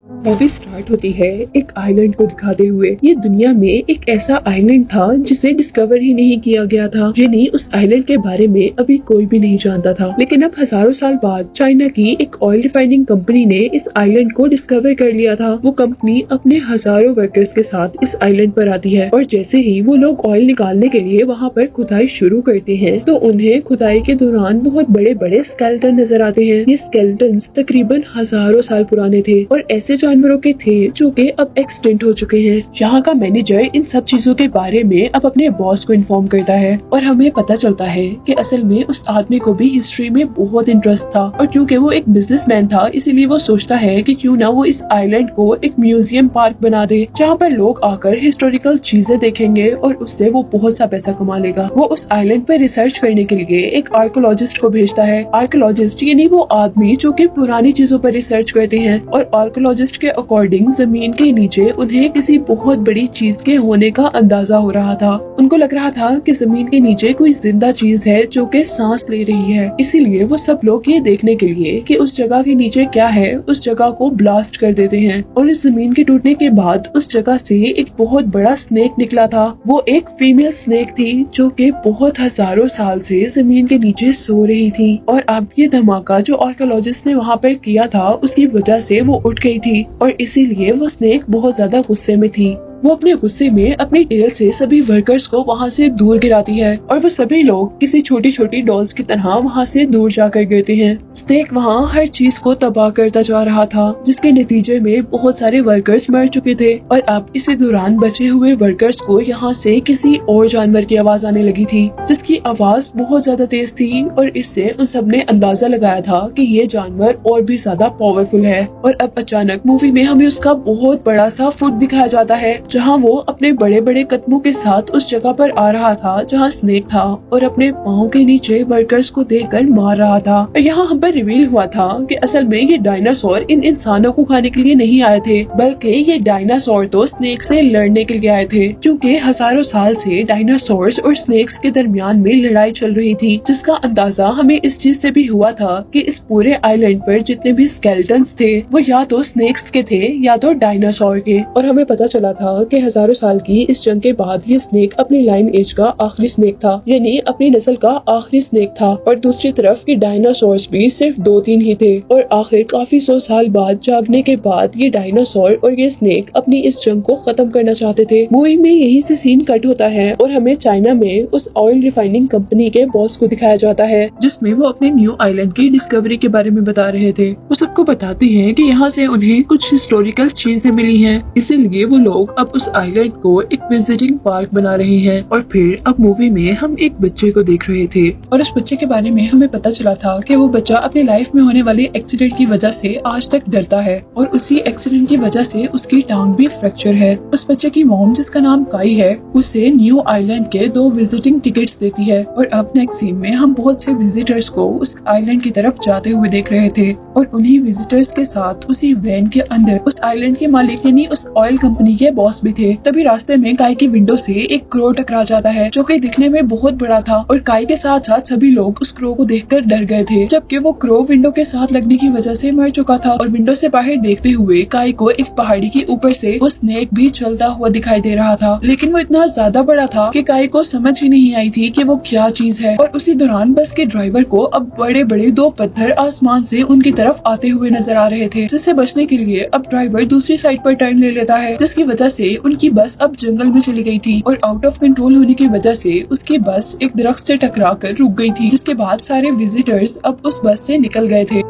Movie start होती है एक आइलैंड को दिखाते हुए। ये दुनिया में एक ऐसा आइलैंड था जिसे डिस्कवर ही नहीं किया गया था, यानी उस आइलैंड के बारे में अभी कोई भी नहीं जानता था। लेकिन अब हजारों साल बाद चाइना की एक ऑयल रिफाइनिंग कंपनी ने इस आइलैंड को डिस्कवर कर लिया था। वो कंपनी अपने हजारों वर्कर्स के साथ इस आइलैंड पर आती है और जैसे ही वो लोग ऑयल निकालने के लिए वहाँ पर खुदाई शुरू करते हैं तो उन्हें खुदाई के दौरान बहुत बड़े बड़े स्केलेटन नजर आते हैं। ये स्केलेटन तकरीबन हजारों साल पुराने थे और ऐसे जानवरों के थे जो कि अब एक्सटिंक्ट हो चुके हैं। यहाँ का मैनेजर इन सब चीजों के बारे में अब अपने बॉस को इन्फॉर्म करता है और हमें पता चलता है कि असल में उस आदमी को भी हिस्ट्री में बहुत इंटरेस्ट था और क्योंकि वो एक बिजनेसमैन था इसीलिए वो सोचता है कि क्यों ना वो इस आइलैंड को एक म्यूजियम पार्क बना दे जहाँ पर लोग आकर हिस्टोरिकल चीजें देखेंगे और उससे वो बहुत सा पैसा कमा लेगा। वो उस आइलैंड पर रिसर्च करने के लिए एक आर्कोलॉजिस्ट को भेजता है। आर्कोलॉजिस्ट यानी वो आदमी जो कि पुरानी चीजों पर रिसर्च करते हैं और आर्कोलॉजिस्ट के अकॉर्डिंग जमीन के नीचे उन्हें किसी बहुत बड़ी चीज के होने का अंदाजा हो रहा था। उनको लग रहा था कि जमीन के नीचे कोई जिंदा चीज है जो कि सांस ले रही है। इसीलिए वो सब लोग ये देखने के लिए कि उस जगह के नीचे क्या है उस जगह को ब्लास्ट कर देते हैं और इस जमीन के टूटने के बाद उस जगह से एक बहुत बड़ा स्नेक निकला था। वो एक फीमेल स्नेक थी जो कि बहुत हजारों साल से जमीन के नीचे सो रही थी और अब ये धमाका जो आर्कोलॉजिस्ट ने वहाँ पर किया था उसकी वजह से वो उठ गई थी और इसीलिए वो स्नेक बहुत ज्यादा गुस्से में थी। वो अपने गुस्से में अपनी टेल से सभी वर्कर्स को वहाँ से दूर गिराती है और वो सभी लोग किसी छोटी छोटी डॉल्स की तरह वहाँ से दूर जाकर गिरते हैं। स्नेक वहाँ हर चीज को तबाह करता जा रहा था जिसके नतीजे में बहुत सारे वर्कर्स मर चुके थे और अब इसी दौरान बचे हुए वर्कर्स को यहाँ से किसी और जानवर की आवाज आने लगी थी जिसकी आवाज बहुत ज्यादा तेज थी और इससे उन सब ने अंदाजा लगाया था कि ये जानवर और भी ज्यादा पावरफुल है। और अब अचानक मूवी में हमें उसका बहुत बड़ा सा फुट दिखाया जाता है जहाँ वो अपने बड़े बड़े कदमों के साथ उस जगह पर आ रहा था जहाँ स्नेक था और अपने पाँव के नीचे वर्कर्स को देखकर मार रहा था। और यहाँ हम पर रिवील हुआ था कि असल में ये डायनासोर इन इंसानों को खाने के लिए नहीं आए थे बल्कि ये डायनासोर तो स्नेक से लड़ने के लिए आए थे क्योंकि हजारों साल से डायनासोर्स और स्नेक्स के दरमियान में लड़ाई चल रही थी जिसका अंदाजा हमें इस चीज से भी हुआ था कि इस पूरे आइलैंड पर जितने भी स्केलेटन्स थे वो या तो स्नेक्स के थे या तो डायनासोर के। और हमें पता चला था कि हजारों साल की इस जंग के बाद ये स्नेक अपनी लाइन एज का आखिरी स्नेक था यानी अपनी नस्ल का आखिरी स्नेक था और दूसरी तरफ के डायनासोर्स भी सिर्फ 2-3 ही थे और आखिर काफी 100 साल बाद जागने के बाद ये डायनासोर और ये स्नेक अपनी इस जंग को खत्म करना चाहते थे। मूवी में यही से सीन कट होता है और हमें चाइना में उस ऑयल रिफाइनिंग कंपनी के बॉस को दिखाया जाता है जिसमें वो अपने न्यू आइलैंड की डिस्कवरी के बारे में बता रहे थे। वो सबको बताती है कि यहाँ से उन्हें कुछ हिस्टोरिकल चीजें मिली हैं इसीलिए वो लोग अब उस आइलैंड को एक विजिटिंग पार्क बना रहे हैं। और फिर अब मूवी में हम एक बच्चे को देख रहे थे और उस बच्चे के बारे में हमें पता चला था कि वो बच्चा अपनी लाइफ में होने वाले एक्सीडेंट की वजह से आज तक डरता है और उसी एक्सीडेंट की वजह से उसकी टांग भी फ्रैक्चर है। उस बच्चे की मॉम जिसका नाम काई है उसे न्यू आइलैंड के 2 विजिटिंग टिकट्स देती है और अब नेक्स्ट सीन में हम बहुत से विजिटर्स को उस आइलैंड की तरफ जाते हुए देख रहे थे और उन्हीं विजिटर्स के साथ उसी वैन के अंदर उस आइलैंड के मालिक यानी उस ऑयल कंपनी के बॉस भी थे। तभी रास्ते में काई की विंडो से एक क्रो टकरा जाता है जो कि दिखने में बहुत बड़ा था और काई के साथ साथ सभी लोग उस क्रो को देखकर डर गए थे जबकि वो क्रो विंडो के साथ लगने की वजह से मर चुका था। और विंडो से बाहर देखते हुए काई को एक पहाड़ी के ऊपर से वो स्नेक भी चलता हुआ दिखाई दे रहा था लेकिन वो इतना ज्यादा बड़ा था कि काई को समझ ही नहीं आई थी कि वो क्या चीज है। और उसी दौरान बस के ड्राइवर को अब बड़े बड़े 2 पत्थर आसमान से उनकी तरफ आते हुए नजर आ रहे थे जिससे बचने के लिए अब ड्राइवर दूसरी साइड पर टर्न ले लेता है जिसकी वजह से उनकी बस अब जंगल में चली गई थी और आउट ऑफ कंट्रोल होने की वजह से उसकी बस एक दरख्त से टकरा कर रुक गई थी जिसके बाद सारे विजिटर्स अब उस बस से निकल गए थे।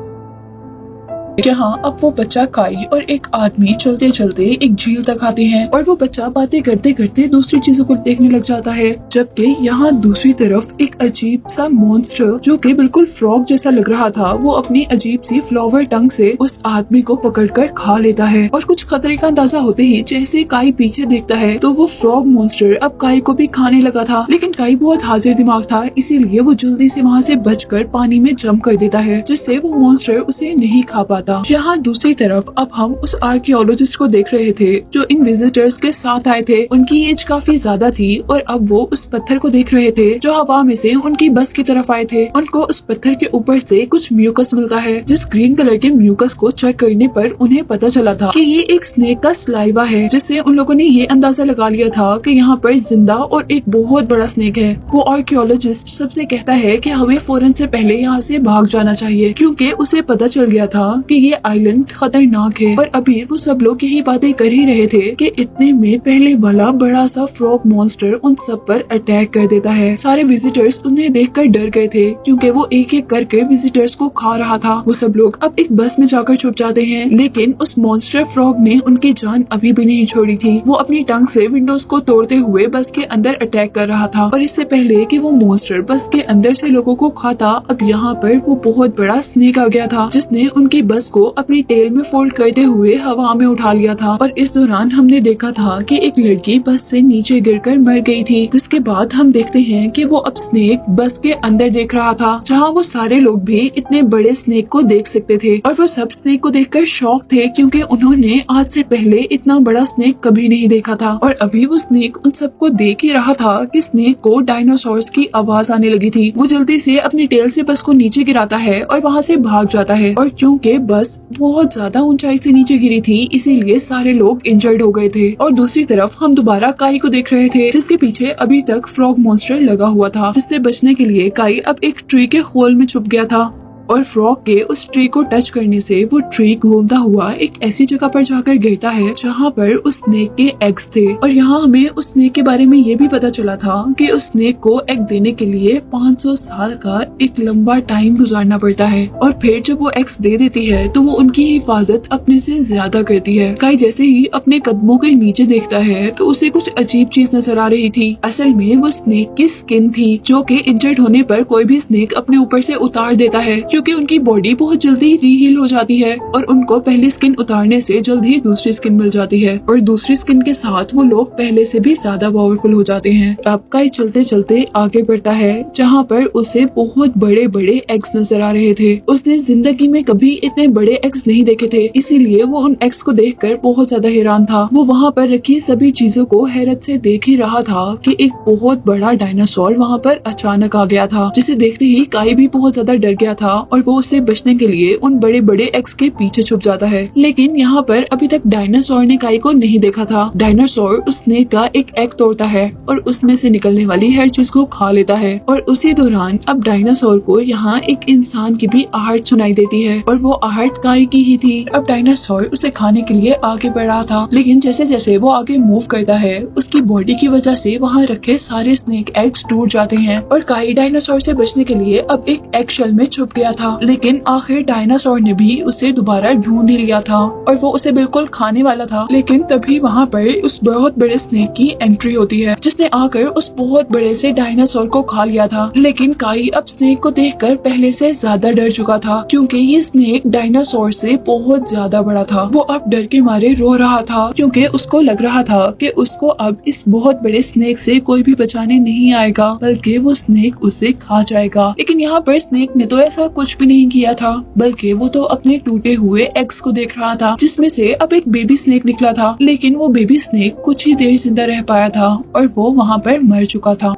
यहाँ अब वो बच्चा काई और एक आदमी चलते चलते एक झील तक आते हैं और वो बच्चा बातें करते करते दूसरी चीजों को देखने लग जाता है जबकि यहाँ दूसरी तरफ एक अजीब सा मॉन्स्टर जो कि बिल्कुल फ्रॉग जैसा लग रहा था वो अपनी अजीब सी फ्लावर टंग से उस आदमी को पकड़कर खा लेता है। और कुछ खतरे का अंदाजा होते ही जैसे काई पीछे देखता है तो वो फ्रॉग मॉन्स्टर अब काई को भी खाने लगा था लेकिन काई बहुत हाजिर दिमाग था इसीलिए वो जल्दी से वहाँ से बचकर पानी में जंप कर देता है जिससे वो मॉन्स्टर उसे नहीं खा पाता। था। यहाँ दूसरी तरफ अब हम उस आर्कियोलॉजिस्ट को देख रहे थे जो इन विजिटर्स के साथ आए थे। उनकी एज काफी ज्यादा थी और अब वो उस पत्थर को देख रहे थे जो हवा में से उनकी बस की तरफ आए थे। उनको उस पत्थर के ऊपर से कुछ म्यूकस मिलता है, जिस ग्रीन कलर के म्यूकस को चेक करने पर उन्हें पता चला था कि ये एक स्नेक का स्लाइवा है, जिससे उन लोगों ने ये अंदाजा लगा लिया था कि यहाँ पर जिंदा और एक बहुत बड़ा स्नेक है। वो आर्कियोलॉजिस्ट सबसे कहता है कि हमें फौरन से पहले यहाँ से भाग जाना चाहिए, क्योंकि उसे पता चल गया था कि ये आइलैंड खतरनाक है। और अभी वो सब लोग यही बातें कर ही रहे थे कि इतने में पहले वाला बड़ा सा फ्रॉग मॉन्स्टर उन सब पर अटैक कर देता है। सारे विजिटर्स उन्हें देखकर डर गए थे, क्योंकि वो एक एक करके विजिटर्स को खा रहा था। वो सब लोग अब एक बस में जाकर छुप जाते हैं, लेकिन उस मॉन्स्टर फ्रॉग ने उनकी जान अभी भी नहीं छोड़ी थी। वो अपनी टंग से विंडोज को तोड़ते हुए बस के अंदर अटैक कर रहा था। और इससे पहले कि वो मॉन्स्टर बस के अंदर से लोगों को खाता, अब यहाँ पर वो बहुत बड़ा स्नेक आ गया था, जिसने उनकी बस को अपनी टेल में फोल्ड करते हुए हवा में उठा लिया था। और इस दौरान हमने देखा था कि एक लड़की बस से नीचे गिरकर मर गई थी, जिसके बाद हम देखते हैं कि वो अब स्नेक बस के अंदर देख रहा था, जहाँ वो सारे लोग भी इतने बड़े स्नेक को देख सकते थे। और वो सब स्नेक को देखकर शॉक थे, क्योंकि उन्होंने आज से पहले इतना बड़ा स्नेक कभी नहीं देखा था। और अभी वो स्नेक उन सबको देख ही रहा था कि स्नेक को डायनासोर्स की आवाज आने लगी थी। वो जल्दी से अपनी टेल से बस को नीचे गिराता है और वहाँ से भाग जाता है। और क्योंकि बस बहुत ज्यादा ऊंचाई से नीचे गिरी थी, इसीलिए सारे लोग इंजर्ड हो गए थे। और दूसरी तरफ हम दोबारा काई को देख रहे थे, जिसके पीछे अभी तक फ्रॉग मॉन्स्टर लगा हुआ था, जिससे बचने के लिए काई अब एक ट्री के होल में छुप गया था। और फ्रॉग के उस ट्री को टच करने से वो ट्री घूमता हुआ एक ऐसी जगह पर जाकर गिरता है जहाँ पर उस स्नेक के एग्स थे। और यहाँ हमें उस स्नेक के बारे में ये भी पता चला था कि उस स्नेक को एग देने के लिए 500 साल का एक लंबा टाइम गुजारना पड़ता है। और फिर जब वो एग्स दे देती है तो वो उनकी हिफाजत अपने से ज्यादा करती है। काई जैसे ही अपने कदमों के नीचे देखता है तो उसे कुछ अजीब चीज नजर आ रही थी। असल में वो स्नेक की स्किन थी, जो कि इंजर्ड होने पर कोई भी स्नेक अपने ऊपर से उतार देता है, क्योंकि उनकी बॉडी बहुत जल्दी रीहील हो जाती है और उनको पहली स्किन उतारने से जल्द ही दूसरी स्किन मिल जाती है। और दूसरी स्किन के साथ वो लोग पहले से भी ज्यादा पावरफुल हो जाते हैं। अब काई चलते चलते आगे बढ़ता है, जहाँ पर उसे बहुत बड़े बड़े एग्स नजर आ रहे थे। उसने जिंदगी में कभी इतने बड़े एग्स नहीं देखे थे, इसीलिए वो उन एग्स को देखकर बहुत ज्यादा हैरान था। वो वहाँ पर रखी सभी चीजों को हैरत से देख ही रहा था कि एक बहुत बड़ा डायनासोर वहाँ पर अचानक आ गया था, जिसे देखते ही काई भी बहुत ज्यादा डर गया था और वो उससे बचने के लिए उन बड़े बड़े एग्स के पीछे छुप जाता है। लेकिन यहाँ पर अभी तक डायनासोर ने काई को नहीं देखा था। डायनासोर उस स्नेक का एक एग तोड़ता है और उसमें से निकलने वाली हर चीज को खा लेता है। और उसी दौरान अब डायनासोर को यहाँ एक इंसान की भी आहट सुनाई देती है और वो आहट काई की ही थी। अब डायनासोर उसे खाने के लिए आगे बढ़ रहा था, लेकिन जैसे जैसे वो आगे मूव करता है उसकी बॉडी की वजह से वहाँ रखे सारे स्नेक एग्स टूट जाते हैं और काई डायनासोर से बचने के लिए अब एक एग शेल में छुप गया था। लेकिन आखिर डायनासोर ने भी उसे दोबारा ढूंढ ही लिया था और वो उसे बिल्कुल खाने वाला था। लेकिन तभी वहाँ पर उस बहुत बड़े स्नेक की एंट्री होती है, जिसने आकर उस बहुत बड़े से डायनासोर को खा लिया था। लेकिन काई अब स्नेक को देखकर पहले से ज्यादा डर चुका था, क्योंकि ये स्नेक डायनासोर से बहुत ज्यादा बड़ा था। वो अब डर के मारे रो रहा था, क्योंकि उसको लग रहा था कि उसको अब इस बहुत बड़े स्नेक से कोई भी बचाने नहीं आएगा, बल्कि वो स्नेक उसे खा जाएगा। लेकिन यहाँ पर स्नेक ने तो ऐसा कुछ भी नहीं किया था, बल्कि वो तो अपने टूटे हुए एग्स को देख रहा था, जिसमें से अब एक बेबी स्नेक निकला था। लेकिन वो बेबी स्नेक कुछ ही देर जिंदा रह पाया था और वो वहाँ पर मर चुका था,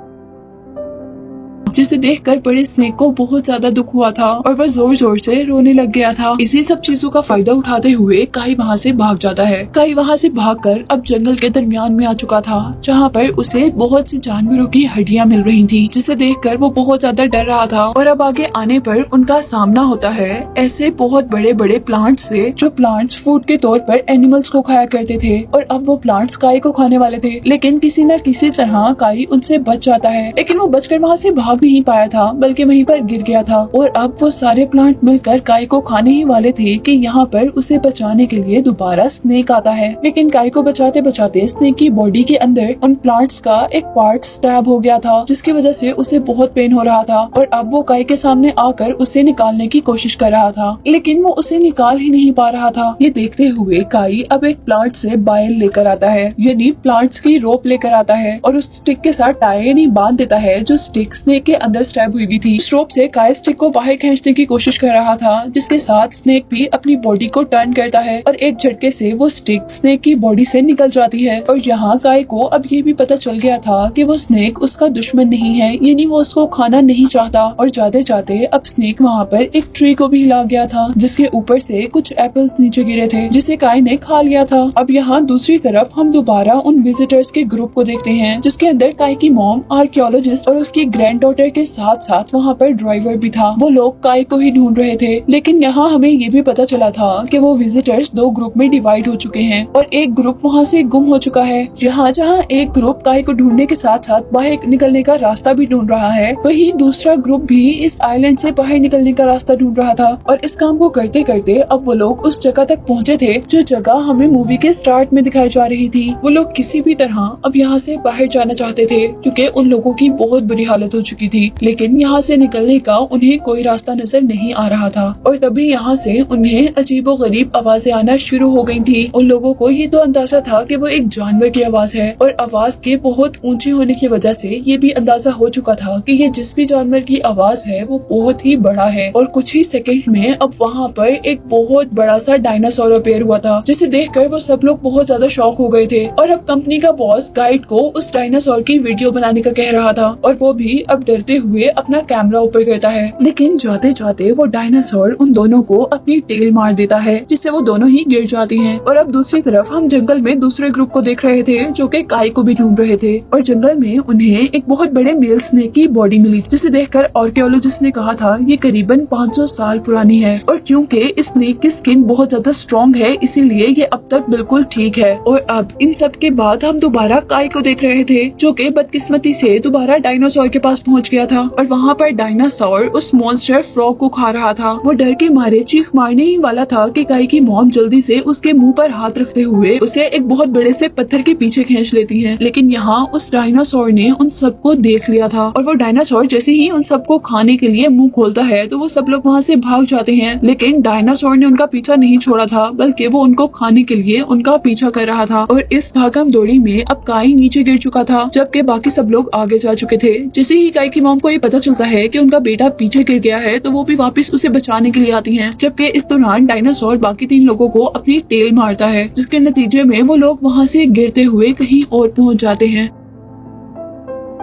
जिसे देखकर बड़े स्नेक को बहुत ज्यादा दुख हुआ था और वह जोर जोर से रोने लग गया था। इसी सब चीजों का फायदा उठाते हुए काई वहाँ से भाग जाता है। काई वहाँ से भागकर अब जंगल के दरमियान में आ चुका था, जहाँ पर उसे बहुत सी जानवरों की हड्डियां मिल रही थी, जिसे देखकर वो बहुत ज्यादा डर रहा था। और अब आगे आने पर उनका सामना होता है ऐसे बहुत बड़े बड़े प्लांट्स से, जो प्लांट्स फूड के तौर पर एनिमल्स को खाया करते थे। और अब वो प्लांट्स काई को खाने वाले थे, लेकिन किसी न किसी तरह काई उनसे बच जाता है। लेकिन वो बचकर वहाँ से भाग नहीं पाया था, बल्कि वहीं पर गिर गया था। और अब वो सारे प्लांट मिलकर काई को खाने ही वाले थे कि यहाँ पर उसे बचाने के लिए दोबारा स्नेक आता है। लेकिन काई को बचाते बचाते स्नेक की बॉडी के अंदर उन प्लांट्स का एक पार्ट स्टैब हो गया था, जिसकी वजह से उसे बहुत पेन हो रहा था। और अब वो काई के सामने आकर उसे निकालने की कोशिश कर रहा था, लेकिन वो उसे निकाल ही नहीं पा रहा था। ये देखते हुए काई अब एक प्लांट से बायल लेकर आता है, यानी प्लांट्स की रोप लेकर आता है और उस स्टिक के साथ टाई यानी बांध देता है, जो स्टिक स्नेक के अंदर स्टैब हुई थी। इस रोप से काई स्टिक को बाहर खींचने की कोशिश कर रहा था, जिसके साथ स्नेक भी अपनी बॉडी को टर्न करता है और एक झटके से वो स्टिक स्नेक की बॉडी से निकल जाती है। और यहाँ काई को अब ये भी पता चल गया था कि वो स्नेक उसका दुश्मन नहीं है, यानी वो उसको खाना नहीं चाहता। और जाते जाते अब स्नेक वहाँ पर एक ट्री को भी हिला गया था, जिसके ऊपर से कुछ एप्पल्स नीचे गिरे थे, जिसे काई ने खा लिया था। अब यहाँ दूसरी तरफ हम दोबारा उन विजिटर्स के ग्रुप को देखते हैं, जिसके अंदर काई की मॉम, आर्कियोलॉजिस्ट और उसकी ग्रैंड डॉटर के साथ साथ वहाँ पर ड्राइवर भी था। वो लोग काई को ही ढूंढ रहे थे, लेकिन यहाँ हमें ये भी पता चला था कि वो विजिटर्स दो ग्रुप में डिवाइड हो चुके हैं और एक ग्रुप वहाँ से गुम हो चुका है। जहाँ जहाँ एक ग्रुप काई को ढूंढने के साथ साथ बाहर निकलने का रास्ता भी ढूंढ रहा है, वहीं दूसरा ग्रुप भी इस आइलैंड से बाहर निकलने का रास्ता ढूंढ रहा था। और इस काम को करते करते अब वो लोग उस जगह तक पहुँचे थे जो जगह हमें मूवी के स्टार्ट में दिखाई जा रही थी। वो लोग किसी भी तरह अब यहाँ से बाहर जाना चाहते थे, क्योंकि उन लोगों की बहुत बुरी हालत हो चुकी थी, लेकिन यहाँ से निकलने का उन्हें कोई रास्ता नजर नहीं आ रहा था। और तभी यहाँ से उन्हें अजीबोगरीब आवाजें आना शुरू हो गई थी। उन लोगों को ये तो अंदाजा था कि वो एक जानवर की आवाज है, और आवाज के बहुत ऊंची होने की वजह से ये भी अंदाजा हो चुका था कि ये जिस भी जानवर की आवाज है वो बहुत ही बड़ा है। और कुछ ही सेकंड में अब वहाँ पर एक बहुत बड़ा सा डायनासोर अपीयर हुआ था, जिसे देखकर वो सब लोग बहुत ज्यादा शॉक हो गए थे। और अब कंपनी का बॉस गाइड को उस डायनासोर की वीडियो बनाने का कह रहा था, और वो भी अब डरते हुए अपना कैमरा ऊपर करता है। लेकिन जाते जाते वो डायनासोर उन दोनों को अपनी टेल मार देता है, जिससे वो दोनों ही गिर जाती हैं। और अब दूसरी तरफ हम जंगल में दूसरे ग्रुप को देख रहे थे, जो कि काई को भी ढूंढ रहे थे। और जंगल में उन्हें एक बहुत बड़े मेल स्नेक की बॉडी मिली, जिसे देखकर आर्कियोलॉजिस्ट ने कहा था ये करीबन 500 साल पुरानी है। और क्योंकि इस स्नेक की स्किन बहुत ज्यादा स्ट्रॉन्ग है, इसीलिए ये अब तक बिल्कुल ठीक है। और अब इन सब के बाद हम दोबारा काई को देख रहे थे, जो कि बदकिस्मती से दोबारा डायनासोर के पास पहुंच गया था। और वहाँ पर डायनासोर उस मॉन्स्टर फ्रॉग को खा रहा था। वो डर के मारे चीख मारने ही वाला था कि काई की मॉम जल्दी से उसके मुंह पर हाथ रखते हुए उसे एक बहुत बड़े से पत्थर के पीछे खींच लेती है। लेकिन यहाँ उस डायनासोर ने उन सबको देख लिया था, और वो डायनासोर जैसे ही उन सबको खाने के लिए मुंह खोलता है तो वो सब लोग वहाँ से भाग जाते हैं। लेकिन डायनासोर ने उनका पीछा नहीं छोड़ा था, बल्कि वो उनको खाने के लिए उनका पीछा कर रहा था। और इस भागम दौड़ी में अब काई नीचे गिर चुका था, जबकि बाकी सब लोग आगे जा चुके थे। जैसे ही काई की मॉम को ये पता चलता है कि उनका बेटा पीछे गिर गया है, तो वो भी वापस उसे बचाने के लिए आती हैं। जबकि इस दौरान डायनासोर बाकी 3 लोगों को अपनी टेल मारता है, जिसके नतीजे में वो लोग वहाँ से गिरते हुए कहीं और पहुँच जाते हैं।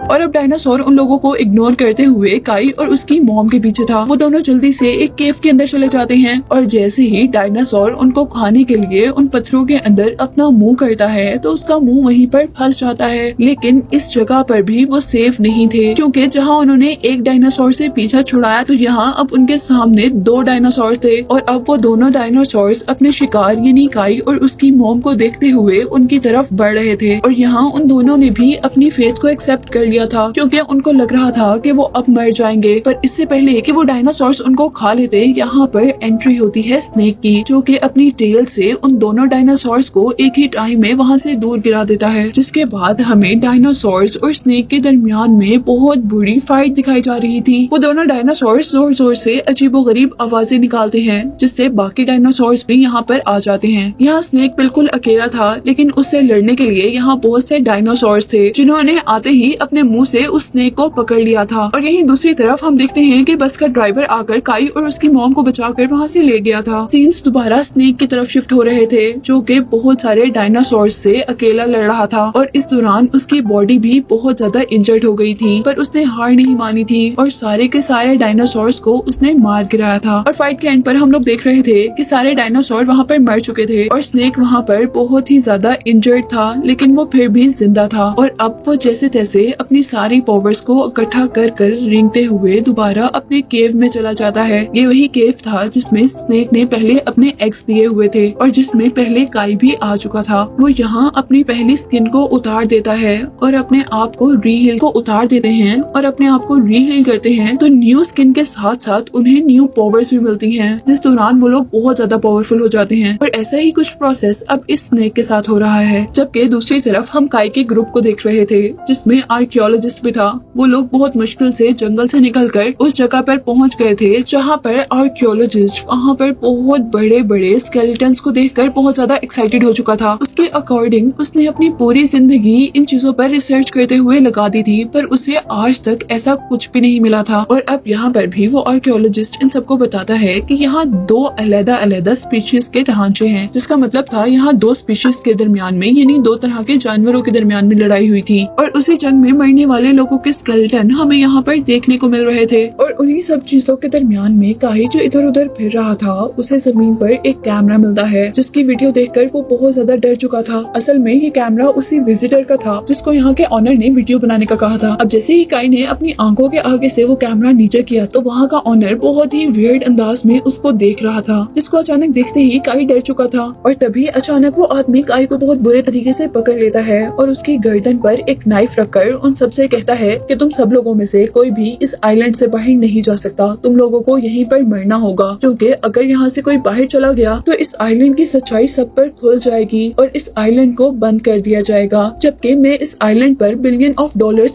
और अब डायनासोर उन लोगों को इग्नोर करते हुए काई और उसकी मॉम के पीछे था। वो दोनों जल्दी से एक केव के अंदर चले जाते हैं, और जैसे ही डायनासोर उनको खाने के लिए उन पत्थरों के अंदर अपना मुंह करता है, तो उसका मुंह वहीं पर फंस जाता है। लेकिन इस जगह पर भी वो सेफ नहीं थे, क्योंकि जहाँ उन्होंने एक डायनासोर से पीछा छुड़ाया, तो यहाँ अब उनके सामने 2 डायनासोर थे। और अब वो दोनों डायनासोर अपने शिकार यानी काई और उसकी मॉम को देखते हुए उनकी तरफ बढ़ रहे थे। और यहाँ उन दोनों ने भी अपनी फेथ को एक्सेप्ट कर लिया था, क्योंकि उनको लग रहा था कि वो अब मर जाएंगे। पर इससे पहले कि वो डायनासोर्स उनको खा लेते, यहाँ पर एंट्री होती है स्नेक की, जो कि अपनी टेल से उन दोनों डायनासोर्स को एक ही टाइम में वहाँ से दूर गिरा देता है। जिसके बाद हमें डायनासोर्स और स्नेक के दरमियान में बहुत बुरी फाइट दिखाई जा रही थी। वो दोनों डायनासोर्स जोर जोर से अजीबोगरीब आवाजें निकालते हैं, जिससे बाकी डायनासोर्स भी यहाँ पर आ जाते हैं। यहाँ स्नेक बिल्कुल अकेला था, लेकिन उससे लड़ने के लिए यहाँ बहुत से डायनासोर्स थे, जिन्होंने आते ही अपने मुंह से उस स्नेक को पकड़ लिया था। और यहीं दूसरी तरफ हम देखते हैं कि बस का ड्राइवर आकर काई और उसकी मॉम को बचाकर वहाँ से ले गया था। सीन्स दोबारा स्नेक की तरफ शिफ्ट हो रहे थे, जो कि बहुत सारे डायनासोर से अकेला लड़ रहा था। और इस दौरान उसकी बॉडी भी बहुत ज्यादा इंजर्ड हो गई थी, पर उसने हार नहीं मानी थी और सारे के सारे डायनासोर्स को उसने मार गिराया था। और फाइट के एंड पर हम लोग देख रहे थे कि सारे डायनासोर वहाँ पर मर चुके थे और स्नेक वहाँ पर बहुत ही ज्यादा इंजर्ड था, लेकिन वो फिर भी जिंदा था। और अब वो जैसे तैसे अपनी सारी पावर्स को इकट्ठा कर कर रेंगते हुए दोबारा अपने केव में चला जाता है। ये वही केव था जिसमें स्नेक ने पहले अपने एग्स दिए हुए थे और जिसमें पहले काई भी आ चुका था। वो यहाँ अपनी पहली स्किन को उतार देता है और अपने आप को रीहील को उतार देते हैं और अपने आप को रीहील करते हैं, तो न्यू स्किन के साथ साथ उन्हें न्यू पावर्स भी मिलती हैं, जिस दौरान वो लोग बहुत ज्यादा पावरफुल हो जाते हैं। और ऐसा ही कुछ प्रोसेस अब इस स्नेक के साथ हो रहा है। जबकि दूसरी तरफ हम काई के ग्रुप को देख रहे थे, जिसमें आर्कियोलॉजिस्ट आर्कियोलॉजिस्ट भी था। वो लोग बहुत मुश्किल से जंगल से निकलकर उस जगह पर पहुंच गए थे जहां पर आर्कियोलॉजिस्ट वहां पर बहुत बड़े बड़े स्केलेटन्स को देखकर बहुत ज्यादा एक्साइटेड हो चुका था। उसके अकॉर्डिंग उसने अपनी पूरी जिंदगी इन चीजों पर रिसर्च करते हुए लगा दी थी, पर उसे आज तक ऐसा कुछ भी नहीं मिला था। और अब यहाँ पर भी वो आर्कियोलॉजिस्ट इन सबको बताता है कि यहाँ दो अलग-अलग स्पीशीज के ढांचे हैं, जिसका मतलब था यहाँ दो स्पीशीज के दरमियान में यानी दो तरह के जानवरों के दरमियान में लड़ाई हुई थी और उसी जंग में मरने वाले लोगों के स्केलेटन हमें यहाँ पर देखने को मिल रहे थे। और उन्हीं सब चीजों के दरमियान में काई जो इधर उधर फिर रहा था, उसे जमीन पर एक कैमरा मिलता है जिसकी वीडियो देखकर वो बहुत ज्यादा डर चुका था। असल में ये कैमरा उसी विजिटर का था जिसको यहाँ के ऑनर ने वीडियो बनाने का कहा था। अब जैसे ही काई ने अपनी आंखों के आगे से वो कैमरा नीचे किया तो वहाँ का ऑनर बहुत ही वियर्ड अंदाज में उसको देख रहा था, जिसको अचानक देखते ही काई डर चुका था। और तभी अचानक वो आदमी काई को बहुत बुरे तरीके से पकड़ लेता है और उसकी गर्दन पर एक नाइफ रखकर उन सबसे कहता है कि तुम सब लोगों में से कोई भी इस आइलैंड से बाहर नहीं जा सकता, तुम लोगों को यहीं पर मरना होगा, क्योंकि अगर यहाँ से कोई बाहर चला गया तो इस आइलैंड की सच्चाई सब पर खुल जाएगी और इस आइलैंड को बंद कर दिया जाएगा, जबकि मैं इस आइलैंड पर $बिलियन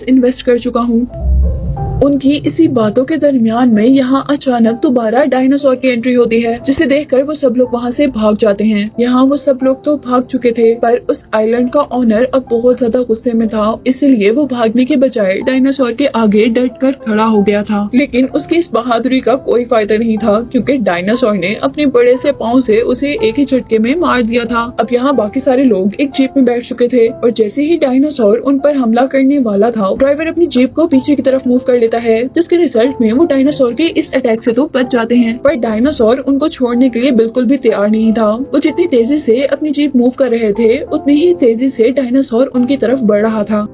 इन्वेस्ट कर चुका हूँ। उनकी इसी बातों के दरमियान में यहाँ अचानक दोबारा डायनासोर की एंट्री होती है, जिसे देखकर वो सब लोग वहाँ से भाग जाते हैं। यहाँ वो सब लोग तो भाग चुके थे, पर उस आइलैंड का ऑनर अब बहुत ज्यादा गुस्से में था, इसलिए वो भागने के बजाय डायनासोर के आगे डट कर खड़ा हो गया था। लेकिन उसकी इस बहादुरी का कोई फायदा नहीं था, क्योंकि डायनासोर ने अपने बड़े से पाँव से उसे एक ही झटके में मार दिया था। अब यहाँ बाकी सारे लोग एक जीप में बैठ चुके थे और जैसे ही डायनासोर उन पर हमला करने वाला था, ड्राइवर अपनी जीप को पीछे की तरफ मूव कर लेता है, जिसके रिजल्ट में वो डायनासोर के इस अटैक से तो बच जाते हैं। पर डायनासोर उनको छोड़ने के लिए बिल्कुल भी तैयार नहीं था। वो जितनी तेजी से अपनी जीप मूव कर रहे थे, उतनी ही तेजी से डायनासोर उनकी तरफ बढ़ रहा था।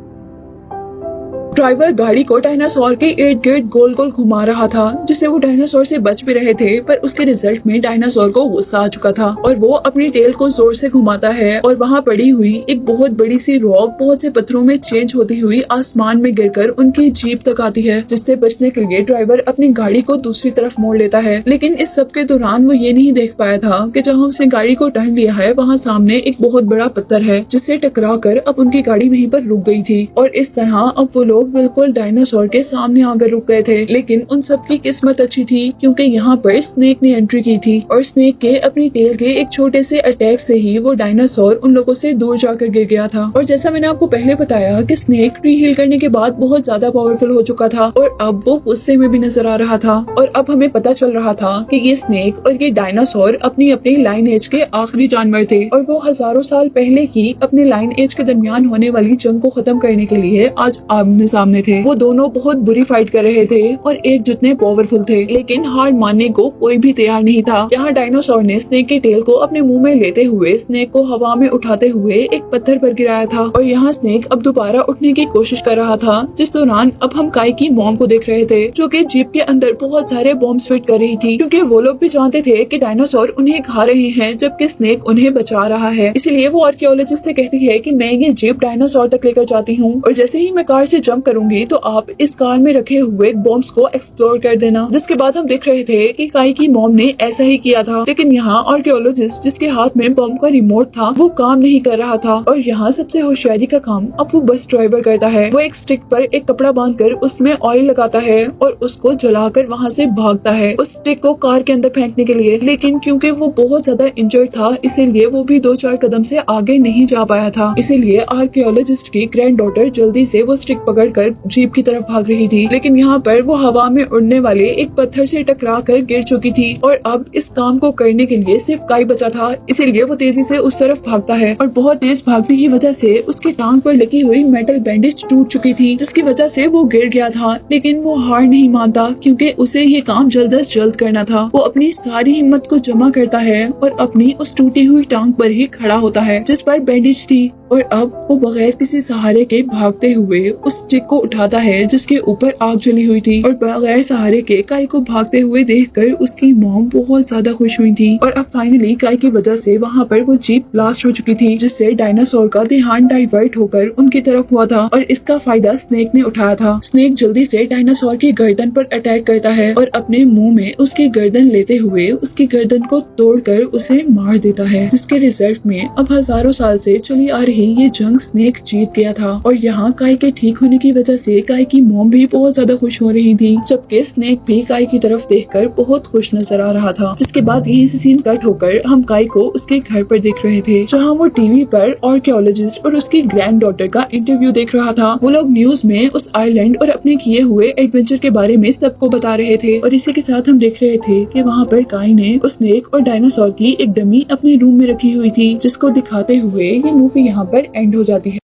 ड्राइवर गाड़ी को डायनासोर के इर्द गिर्द गोल गोल घुमा रहा था, जिससे वो डायनासोर से बच भी रहे थे, पर उसके रिजल्ट में डायनासोर को गुस्सा आ चुका था और वो अपनी टेल को जोर से घुमाता है और वहाँ पड़ी हुई एक बहुत बड़ी सी रॉक बहुत से पत्थरों में चेंज होती हुई आसमान में गिरकर उनकी जीप तक आती है, जिससे बचने के लिए ड्राइवर अपनी गाड़ी को दूसरी तरफ मोड़ लेता है। लेकिन इस सब के दौरान वो ये नहीं देख पाया था कि जहाँ उसने गाड़ी को टर्न लिया है वहाँ सामने एक बहुत बड़ा पत्थर है, जिससे टकरा कर अब उनकी गाड़ी वहीं पर रुक गई थी। और इस तरह अब वो लोग बिल्कुल डायनासोर के सामने आकर रुक गए थे। लेकिन उन सब की किस्मत अच्छी थी, क्योंकि यहाँ पर स्नेक ने एंट्री की थी और स्नेक के अपनी टेल के एक छोटे से अटैक से ही वो डायनासोर उन लोगों से दूर जाकर गिर गया था। और जैसा मैंने आपको पहले बताया कि स्नेक रीहील करने के बाद बहुत ज्यादा पावरफुल हो चुका था और अब वो गुस्से में भी नजर आ रहा था। और अब हमें पता चल रहा था कि ये स्नेक और ये डायनासोर अपनी अपनी लाइन एज के आखिरी जानवर थे और वो हजारों साल पहले ही अपने लाइन एज के दरमियान होने वाली जंग को खत्म करने के लिए आज आमने सामने थे। वो दोनों बहुत बुरी फाइट कर रहे थे और एक जितने पावरफुल थे, लेकिन हार मानने को कोई भी तैयार नहीं था। यहाँ डायनासोर ने स्नेक के टेल को अपने मुंह में लेते हुए स्नेक को हवा में उठाते हुए एक पत्थर पर गिराया था और यहाँ स्नेक अब दोबारा उठने की कोशिश कर रहा था, जिस दौरान अब हम काई की मॉम को देख रहे थे, जो कि जीप के अंदर बहुत सारे बॉम्ब्स फिट कर रही थी, क्योंकि वो लोग भी जानते थे कि डायनासोर उन्हें खा रहे हैं जबकि स्नेक उन्हें बचा रहा है। इसलिए वो आर्कियोलॉजिस्ट से कहती है कि मैं ये जीप डायनासोर तक लेकर जाती हूँ और जैसे ही मैं कार से जंप करूंगी तो आप इस कार में रखे हुए बॉम्ब्स को एक्सप्लोर कर देना। जिसके बाद हम देख रहे थे कि काई की मॉम ने ऐसा ही किया था, लेकिन यहाँ आर्कियोलॉजिस्ट जिसके हाथ में बॉम्ब का रिमोट था वो काम नहीं कर रहा था और यहाँ सबसे होशियारी का काम अब वो बस ड्राइवर करता है। वो एक स्टिक पर एक कपड़ा बांधकर उसमें ऑयल लगाता है और उसको जलाकर वहाँ से भागता है उस स्टिक को कार के अंदर फेंकने के लिए, लेकिन क्योंकि वो बहुत ज्यादा इंजर्ड था इसीलिए वो भी 2-4 कदम से आगे नहीं जा पाया था। इसीलिए आर्कियोलॉजिस्ट की ग्रैंड डॉटर जल्दी से वो स्टिक पकड़कर जीप की तरफ भाग रही थी, लेकिन यहाँ पर वो हवा में उड़ने वाले एक पत्थर से टकरा कर गिर चुकी थी और अब इस काम को करने के लिए सिर्फ काई बचा था। इसीलिए वो तेजी से उस तरफ भागता है और बहुत तेज भागने की वजह से उसकी टांग पर लगी हुई मेटल बैंडेज टूट चुकी थी, जिसकी वजह से वो गिर गया था। लेकिन वो हार नहीं मानता, क्योंकि उसे ये काम जल्द अज जल्द करना था। वो अपनी सारी हिम्मत को जमा करता है और अपनी उस टूटी हुई टांग पर ही खड़ा होता है जिस पर बैंडेज थी और अब वो बगैर किसी सहारे के भागते हुए उस स्टिक को उठाता है जिसके ऊपर आग जली हुई थी और बगैर सहारे के काई को भागते हुए देखकर उसकी मॉम बहुत ज्यादा खुश हुई थी। और अब फाइनली काई की वजह से वहाँ पर वो जीप ब्लास्ट हो चुकी थी, जिससे डायनासोर का ध्यान डाइवर्ट होकर उनकी तरफ हुआ था और इसका फायदा स्नेक ने उठाया था। स्नेक जल्दी से डायनासोर की गर्दन पर अटैक करता है और अपने मुंह में उसकी गर्दन लेते हुए उसकी गर्दन को तोड़कर उसे मार देता है, जिसके रिजल्ट में अब हजारों साल से चली आ रही ही ये जंग स्नेक जीत गया था और यहाँ काई के ठीक होने की वजह से काई की मॉम भी बहुत ज्यादा खुश हो रही थी, जबकि स्नेक भी काई की तरफ देखकर बहुत खुश नजर आ रहा था। जिसके बाद यहीं से सीन कट होकर हम काई को उसके घर पर देख रहे थे, जहाँ वो टीवी पर आर्कियोलॉजिस्ट और उसकी ग्रैंड डॉटर का इंटरव्यू देख रहा था। वो लोग न्यूज में उस आइलैंड और अपने किए हुए एडवेंचर के बारे में सबको बता रहे थे और इसी के साथ हम देख रहे थे कि वहाँ पर काई ने उस स्नेक और डायनासोर की एक डमी अपने रूम में रखी हुई थी, जिसको दिखाते हुए ये मूवी यहाँ पर एंड हो जाती है।